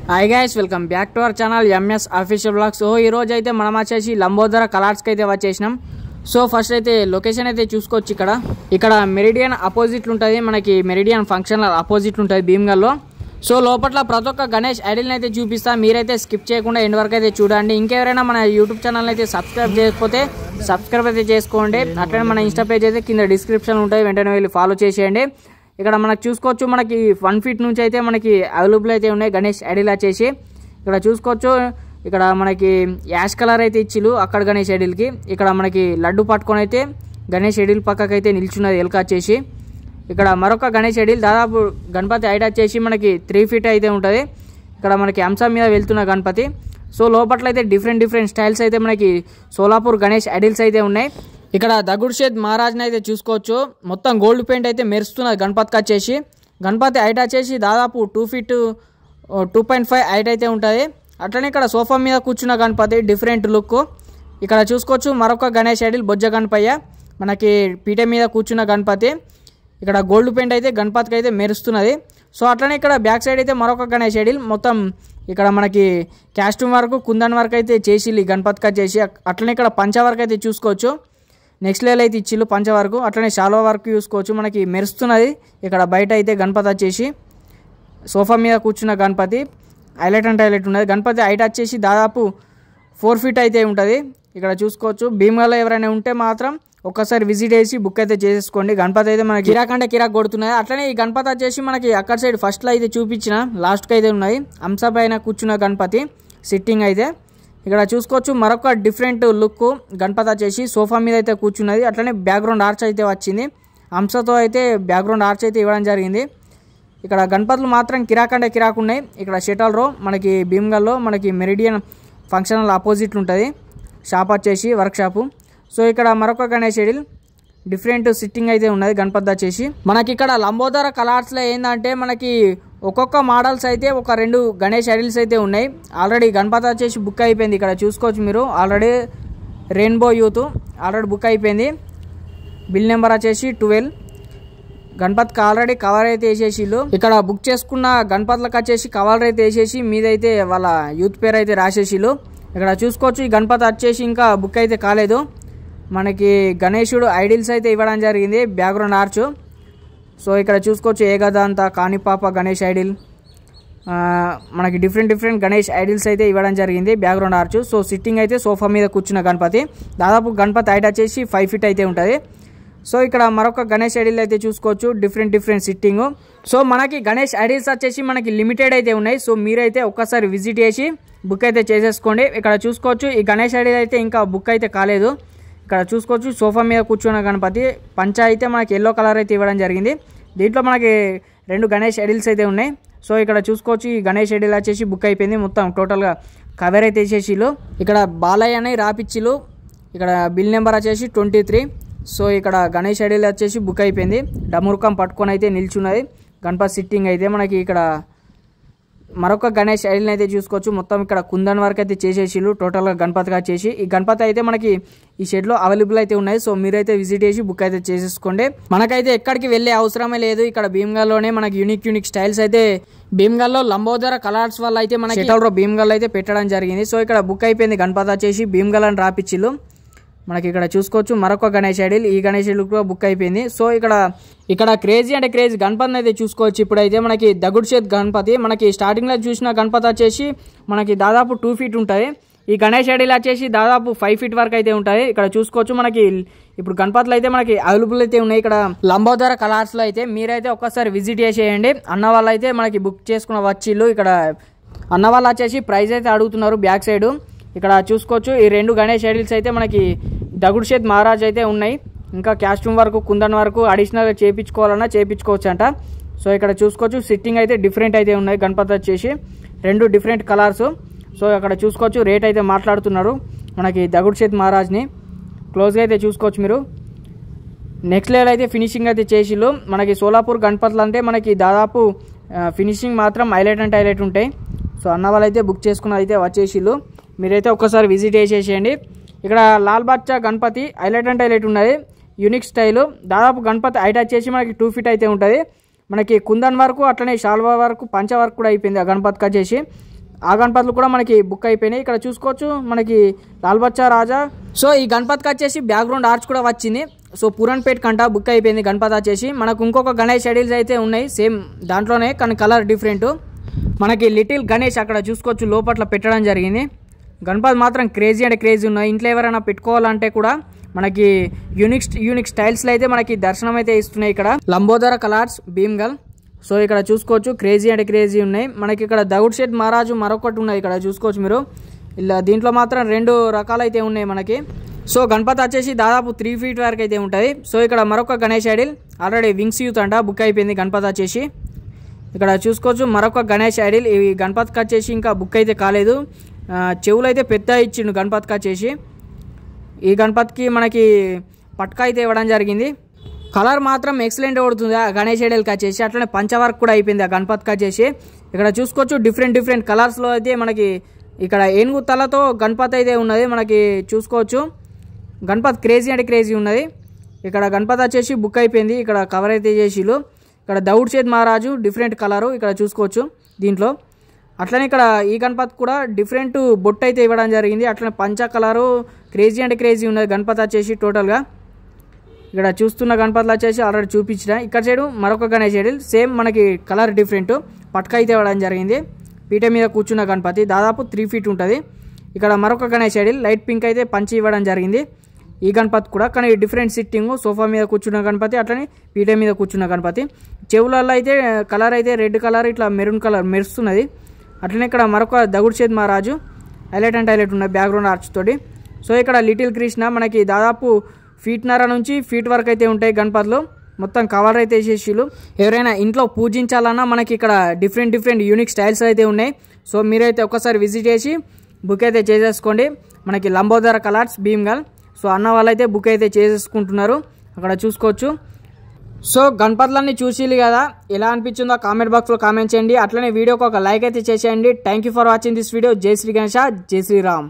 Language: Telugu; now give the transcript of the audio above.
Hi guys, welcome back to our channel MS official vlogs. So ఈ రోజు అయితే మనం వచ్చేసి లంబోదర కలర్స్కి అయితే వచ్చేసినాం. సో ఫస్ట్ అయితే లొకేషన్ అయితే చూసుకోవచ్చు. ఇక్కడ మెరిడియన్ అపోజిట్లు ఉంటుంది, మనకి మెరిడియన్ ఫంక్షన్ అపోజిట్లు ఉంటుంది భీమ్గల్లో. సో లోపల ప్రతి ఒక్క గణేష్ ఐడిల్ని అయితే చూపిస్తా, మీరైతే స్కిప్ చేయకుండా ఎండ్ వరకు అయితే చూడండి. ఇంకెవరైనా మన యూట్యూబ్ ఛానల్ అయితే సబ్స్క్రైబ్ చేయకపోతే సబ్స్క్రైబ్ అయితే చేసుకోండి. అట్లనే మన ఇన్స్టా పేజ్ అయితే కింద డిస్క్రిప్షన్ ఉంటుంది, వెంటనే వెళ్ళి ఫాలో చేసేయండి. ఇక్కడ మనకు చూసుకోవచ్చు, మనకి 1 ఫీట్ నుంచి అయితే మనకి అవైలబుల్ అయితే ఉన్నాయి గణేష్ ఐడిల్ వచ్చేసి. ఇక్కడ చూసుకోవచ్చు, ఇక్కడ మనకి యాష్ కలర్ అయితే ఇచ్చిలు అక్కడ గణేష్ ఐడిల్కి. ఇక్కడ మనకి లడ్డు పట్టుకొని అయితే గణేష్ ఐడిల్ పక్కకి అయితే నిల్చున్నది ఎలుక వచ్చేసి. ఇక్కడ మరొక గణేష్ ఐడిల్ దాదాపు గణపతి హైట్ వచ్చేసి మనకి 3 ఫీట్ అయితే ఉంటుంది. ఇక్కడ మనకి అంశం మీద వెళ్తున్న గణపతి. సో లోపల అయితే డిఫరెంట్ స్టైల్స్ అయితే మనకి సోలాపూర్ గణేష్ ఐడిల్స్ అయితే ఉన్నాయి. ఇక్కడ దగుడ్షేద్ మహారాజ్ని అయితే చూసుకోవచ్చు, మొత్తం గోల్డ్ పెయింట్ అయితే మెరుస్తున్నది గణపతికి వచ్చేసి. గణపతి హైట్ వచ్చేసి దాదాపు 2 ఫీట్ 2.5 హైట్ అయితే ఉంటుంది. అట్లనే ఇక్కడ సోఫా మీద కూర్చున్న గణపతి డిఫరెంట్ లుక్. ఇక్కడ చూసుకోవచ్చు మరొక గణేష్ ఐడిల్ బొజ్జ గణపయ్య, మనకి పీట మీద కూర్చున్న గణపతి. ఇక్కడ గోల్డ్ పెయింట్ అయితే గణపతికి అయితే మెరుస్తున్నది. సో అట్లనే ఇక్కడ బ్యాక్ సైడ్ అయితే మరొక గణేష్ ఐడిల్, మొత్తం ఇక్కడ మనకి క్యాస్ట్యూమ్ వరకు కుందన్ వరకు అయితే చేసి గణపతికి వచ్చేసి. అట్లనే ఇక్కడ పంచ వరకు అయితే చూసుకోవచ్చు, నెక్స్ట్ లెవెల్ అయితే ఇచ్చిళ్ళు పంచ వరకు. అట్లనే షాల్వా వరకు చూసుకోవచ్చు, మనకి మెరుస్తున్నది. ఇక్కడ బయట అయితే గణపతి వచ్చేసి సోఫా మీద కూర్చున్న గణపతి హైలైట్ అంటే హైలైట్ ఉన్నది. గణపతి హైట్ వచ్చేసి దాదాపు 4 ఫీట్ అయితే ఉంటుంది. ఇక్కడ చూసుకోవచ్చు, భీమ్గల్లో ఎవరైనా ఉంటే మాత్రం ఒక్కసారి విజిట్ చేసి బుక్ అయితే చేసేసుకోండి. గణపతి అయితే మనకి కిరాక్ అంటే కిరాక్ కొడుతున్నాయి. అట్లనే ఈ గణపతి వచ్చేసి మనకి అక్కడ సైడ్ ఫస్ట్లో అయితే చూపించిన లాస్ట్కి అయితే ఉన్నది హంస పైన కూర్చున్న గణపతి సిట్టింగ్ అయితే. ఇక్కడ చూసుకోవచ్చు మరొక డిఫరెంట్ లుక్ గణపతి వచ్చేసి సోఫా మీద అయితే కూర్చున్నది. అట్లనే బ్యాక్గ్రౌండ్ ఆర్చ్ అయితే వచ్చింది, హంసతో అయితే బ్యాక్గ్రౌండ్ ఆర్చ్ అయితే ఇవ్వడం జరిగింది. ఇక్కడ గణపతులు మాత్రం కిరాక్ అంటే కిరాక్ ఉన్నాయి. ఇక్కడ షటల్ రో మనకి భీమ్గల్లో మనకి మెరిడియన్ ఫంక్షనల్ ఆపోజిట్లు ఉంటుంది షాప్ వచ్చేసి, వర్క్ షాపు. సో ఇక్కడ మరొక గణేష్ ఐడిల్ డిఫరెంట్ సిట్టింగ్ అయితే ఉన్నది గణపతి వచ్చేసి. మనకి ఇక్కడ లంబోదర కలర్స్లో ఏంటంటే మనకి ఒక్కొక్క మోడల్స్ అయితే ఒక 2 గణేష్ ఐడిల్స్ అయితే ఉన్నాయి. ఆల్రెడీ గణపతి వచ్చేసి బుక్ అయిపోయింది. ఇక్కడ చూసుకోవచ్చు మీరు, already rainbow youth already book అయిపోయింది. బిల్ నెంబర్ వచ్చేసి 12. గణపతికి ఆల్రెడీ కవర్ అయితే వేసేసిళ్ళు. ఇక్కడ బుక్ చేసుకున్న గణపతులకు వచ్చేసి కవర్ అయితే వేసేసి మీదైతే వాళ్ళ యూత్ పేరు అయితే రాసేసిళ్ళు. ఇక్కడ చూసుకోవచ్చు, ఈ గణపతి వచ్చేసి ఇంకా బుక్ అయితే కాలేదు. మనకి గణేశుడు ఐడిల్స్ అయితే ఇవ్వడం జరిగింది, బ్యాక్గ్రౌండ్ ఆర్చ్. సో ఇక్కడ చూసుకోవచ్చు ఏకదాంత కాణిపాప గణేష్ ఐడిల్, మనకి డిఫరెంట్ గణేష్ ఐడిల్స్ అయితే ఇవ్వడం జరిగింది, బ్యాక్గ్రౌండ్ ఆర్చ్. సో సిట్టింగ్ అయితే సోఫా మీద కూర్చున్న గణపతి. దాదాపు గణపతి హైట్ వచ్చేసి 5 ఫీట్ అయితే ఉంటుంది. సో ఇక్కడ మరొక గణేష్ ఐడిల్ అయితే చూసుకోవచ్చు, డిఫరెంట్ సిట్టింగ్. సో మనకి గణేష్ ఐడిల్స్ వచ్చేసి మనకి లిమిటెడ్ అయితే ఉన్నాయి. సో మీరైతే ఒక్కసారి విజిట్ చేసి బుక్ అయితే చేసేసుకోండి. ఇక్కడ చూసుకోవచ్చు ఈ గణేష్ ఐడిల్ అయితే ఇంకా బుక్ అయితే కాలేదు. ఇక్కడ చూసుకోవచ్చు సోఫా మీద కూర్చున్న గణపతి. పంచ అయితే మనకి ఎల్లో కలర్ అయితే ఇవ్వడం జరిగింది. దీంట్లో మనకి 2 గణేష్ ఐడిల్స్ అయితే ఉన్నాయి. సో ఇక్కడ చూసుకోవచ్చు ఈ గణేష్ ఐడిల్ వచ్చేసి బుక్ అయిపోయింది, మొత్తం టోటల్గా కవర్ అయితే వేసేసిళ్ళు. ఇక్కడ బాలయ్య అని రాపిచ్చిళ్ళు. ఇక్కడ బిల్ నెంబర్ వచ్చేసి 23. సో ఇక్కడ గణేష్ ఐడిల్ వచ్చేసి బుక్ అయిపోయింది. డమురుకం పట్టుకొని అయితే నిల్చున్నది గణపతి సిట్టింగ్ అయితే. మనకి ఇక్కడ మరొక గణేష్ ఐడిల్ని అయితే చూసుకోవచ్చు, మొత్తం ఇక్కడ కుందన్ వరకు అయితే చేసేసిళ్ళు టోటల్గా గణపతిగా చేసి. ఈ గణపతి అయితే మనకి ఈ షెడ్లో అవైలబుల్ అయితే ఉన్నాయి. సో మీరైతే విజిట్ చేసి బుక్ అయితే చేసేసుకోండి. మనకైతే ఎక్కడికి వెళ్ళే అవసరమే లేదు. ఇక్కడ భీమ్గల్లోనే మనకి యూనిక్ స్టైల్స్ అయితే భీమ్గల్లో లంబోదర కలర్స్ వల్ల అయితే మనకి షెటల్ భీమ్గల్ అయితే పెట్టడం జరిగింది. సో ఇక్కడ బుక్ అయిపోయింది గణపతి వచ్చేసి, భీమ్గల్ అని రాపిచ్చిళ్ళు. మనకి ఇక్కడ చూసుకోవచ్చు మరొక గణేష్ ఐడిల్, ఈ గణేష్ ఐడిల్ కూడా బుక్ అయిపోయింది. సో ఇక్కడ క్రేజీ అంటే క్రేజీ గణపతిని అయితే చూసుకోవచ్చు. ఇప్పుడైతే మనకి దగుడ్షేద్ గణపతి, మనకి స్టార్టింగ్లో చూసిన గణపతి వచ్చేసి మనకి దాదాపు 2 ఫీట్ ఉంటుంది. ఈ గణేష్ ఐడిల్ వచ్చేసి దాదాపు 5 ఫీట్ వరకు అయితే ఉంటుంది. ఇక్కడ చూసుకోవచ్చు మనకి ఇప్పుడు గణపతులు అయితే మనకి అవైలబుల్ అయితే ఉన్నాయి ఇక్కడ లంబోదర కలర్స్లో అయితే. మీరైతే ఒక్కసారి విజిట్ చేసేయండి. అన్న వాళ్ళు అయితే మనకి బుక్ చేసుకున్న వచ్చిళ్ళు. ఇక్కడ అన్న వాళ్ళు వచ్చేసి ప్రైస్ అయితే అడుగుతున్నారు బ్యాక్ సైడ్. ఇక్కడ చూసుకోవచ్చు ఈ 2 గణేష్ ఐడిల్స్ అయితే మనకి దగుడ్షేద్ మహారాజ్ అయితే ఉన్నాయి. ఇంకా క్యాస్ట్యూమ్ వరకు కుందన్ వరకు అడిషనల్గా చేయించుకోవాలన్నా చేయించుకోవచ్చు అంట. సో ఇక్కడ చూసుకోవచ్చు సిట్టింగ్ అయితే డిఫరెంట్ అయితే ఉన్నాయి. గణపతి వచ్చేసి 2 డిఫరెంట్ కలర్స్. సో అక్కడ చూసుకోవచ్చు రేట్ అయితే మాట్లాడుతున్నారు మనకి దగుడ్షేద్ మహారాజ్ని. క్లోజ్గా అయితే చూసుకోవచ్చు మీరు. నెక్స్ట్ లెవెల్ అయితే ఫినిషింగ్ అయితే చేసిళ్ళు. మనకి సోలాపూర్ గణపతులు అంటే మనకి దాదాపు ఫినిషింగ్ మాత్రం హైలైట్ అంటే హైలైట్ ఉంటాయి. సో అన్న వాళ్ళు అయితే బుక్ చేసుకున్న అయితే వచ్చేసిళ్ళు. మీరైతే ఒక్కసారి విజిట్ చేసేసేయండి. ఇక్కడ లాల్ బాద్షా గణపతి హైలైట్ అంటే హైలైట్ ఉన్నది, యూనిక్ స్టైలు. దాదాపు గణపతి హైట్ వచ్చేసి మనకి 2 ఫీట్ అయితే ఉంటుంది. మనకి కుందన్ వరకు అట్లనే షాల్వా వరకు పంచ వరకు కూడా అయిపోయింది ఆ గణపతికి వచ్చేసి. ఆ గణపతులు కూడా మనకి బుక్ అయిపోయినాయి. ఇక్కడ చూసుకోవచ్చు మనకి లాల్ బచ్చా రాజా. సో ఈ గణపతికి వచ్చేసి బ్యాక్గ్రౌండ్ ఆర్చ్ కూడా వచ్చింది. సో పూరన్పేట్ కంట బుక్ అయిపోయింది గణపతి వచ్చేసి. మనకు ఇంకొక గణేష్ షెడ్యూల్స్ అయితే ఉన్నాయి సేమ్ దాంట్లోనే, కానీ కలర్ డిఫరెంట్. మనకి లిటిల్ గణేష్ అక్కడ చూసుకోవచ్చు లోపల పెట్టడం జరిగింది. గణపతి మాత్రం క్రేజీ అంటే క్రేజీ ఉన్నాయి. ఇంట్లో ఎవరైనా పెట్టుకోవాలంటే కూడా మనకి యూనిక్ స్టైల్స్లో అయితే మనకి దర్శనం అయితే ఇస్తున్నాయి ఇక్కడ లంబోదర కలర్స్ భీమ్గల్. సో ఇక్కడ చూసుకోవచ్చు క్రేజీ అంటే క్రేజీ ఉన్నాయి. మనకి ఇక్కడ దౌడ్ షెడ్ మహారాజు మరొకటి ఉన్నాయి ఇక్కడ చూసుకోవచ్చు మీరు. ఇలా దీంట్లో మాత్రం 2 రకాలైతే ఉన్నాయి మనకి. సో గణపతి వచ్చేసి దాదాపు 3 feet వరకు అయితే ఉంటుంది. సో ఇక్కడ మరొక Ganesh idol already wings youth అంట బుక్ అయిపోయింది గణపతి వచ్చేసి. ఇక్కడ చూసుకోవచ్చు మరొక గణేష్ ఐడిల్. ఈ గణపతికి వచ్చేసి ఇంకా బుక్ అయితే కాలేదు. చెవులు అయితే పెద్ద ఇచ్చిండు గణపతికి వచ్చేసి. ఈ గణపతికి మనకి పట్కా అయితే ఇవ్వడం జరిగింది. కలర్ మాత్రం ఎక్సలెంట్ కొడుతుంది ఆ గణేష్ ఐడిల్కి వచ్చేసి. అట్లనే పంచవర్క్ కూడా అయిపోయింది ఆ గణపతికి వచ్చేసి. ఇక్కడ చూసుకోవచ్చు డిఫరెంట్ కలర్స్లో అయితే మనకి ఇక్కడ ఏనుగు తలతో గణపతి అయితే ఉన్నది మనకి చూసుకోవచ్చు. గణపతి క్రేజీ అంటే క్రేజీ ఉన్నది. ఇక్కడ గణపతి వచ్చేసి బుక్ అయిపోయింది. ఇక్కడ కవర్ అయితే చేసిళ్ళు. ఇక్కడ దౌడ్ షేద్ మహారాజు డిఫరెంట్ కలరు ఇక్కడ చూసుకోవచ్చు దీంట్లో. అట్లనే ఇక్కడ ఈ గణపతి కూడా డిఫరెంట్ బొట్టు అయితే ఇవ్వడం జరిగింది. అట్లనే పంచ కలరు క్రేజీ అంటే క్రేజీ ఉన్నది గణపతి వచ్చేసి టోటల్గా. ఇక్కడ చూస్తున్న గణపతులు వచ్చేసి ఆల్రెడీ చూపించిన. ఇక్కడ సైడు మరొక గణేష్ ఐడిల్ సేమ్ మనకి కలర్ డిఫరెంట్ పట్క అయితే ఇవ్వడం జరిగింది. పీట మీద కూర్చున్న గణపతి దాదాపు 3 feet ఉంటుంది. ఇక్కడ మరొక గణేష్ ఐడిల్ లైట్ పింక్ అయితే పంచి ఇవ్వడం జరిగింది. ఈ గణపతి కూడా కానీ డిఫరెంట్ సిట్టింగ్ సోఫా మీద కూర్చున్న గణపతి అట్లనే పీట మీద కూర్చున్న గణపతి. చెవులలో అయితే కలర్ అయితే రెడ్ కలర్ ఇట్లా మెరూన్ కలర్ మెరుస్తున్నది. అట్లనే ఇక్కడ మరొక దగుడ్ షేద్ మహారాజు హైలైట్ అండ్ హైలైట్ ఉన్నాయి బ్యాక్గ్రౌండ్ ఆర్చ్ తోటి. సో ఇక్కడ లిటిల్ కృష్ణ మనకి దాదాపు 1.5 నుంచి 1 feet వరకు అయితే ఉంటాయి గణపతులు. మొత్తం కవర్ అయితే వేసేసిళ్ళు. ఎవరైనా ఇంట్లో పూజించాలన్నా మనకి ఇక్కడ డిఫరెంట్ యూనిక్ స్టైల్స్ అయితే ఉన్నాయి. సో మీరైతే ఒకసారి విజిట్ చేసి బుక్ అయితే చేసేసుకోండి. మనకి లంబోదర కలర్స్ భీమ్గల్. సో అన్న వాళ్ళైతే బుక్ అయితే చేసేసుకుంటున్నారు అక్కడ చూసుకోవచ్చు. సో గణపతులన్నీ చూసిళ్ళు కదా, ఎలా అనిపించిందో కామెంట్ బాక్స్లో కామెంట్ చేయండి. అట్లనే వీడియోకి ఒక లైక్ అయితే చేసేయండి. Thank you for watching this video. జై శ్రీ గణేష, జై శ్రీరామ్.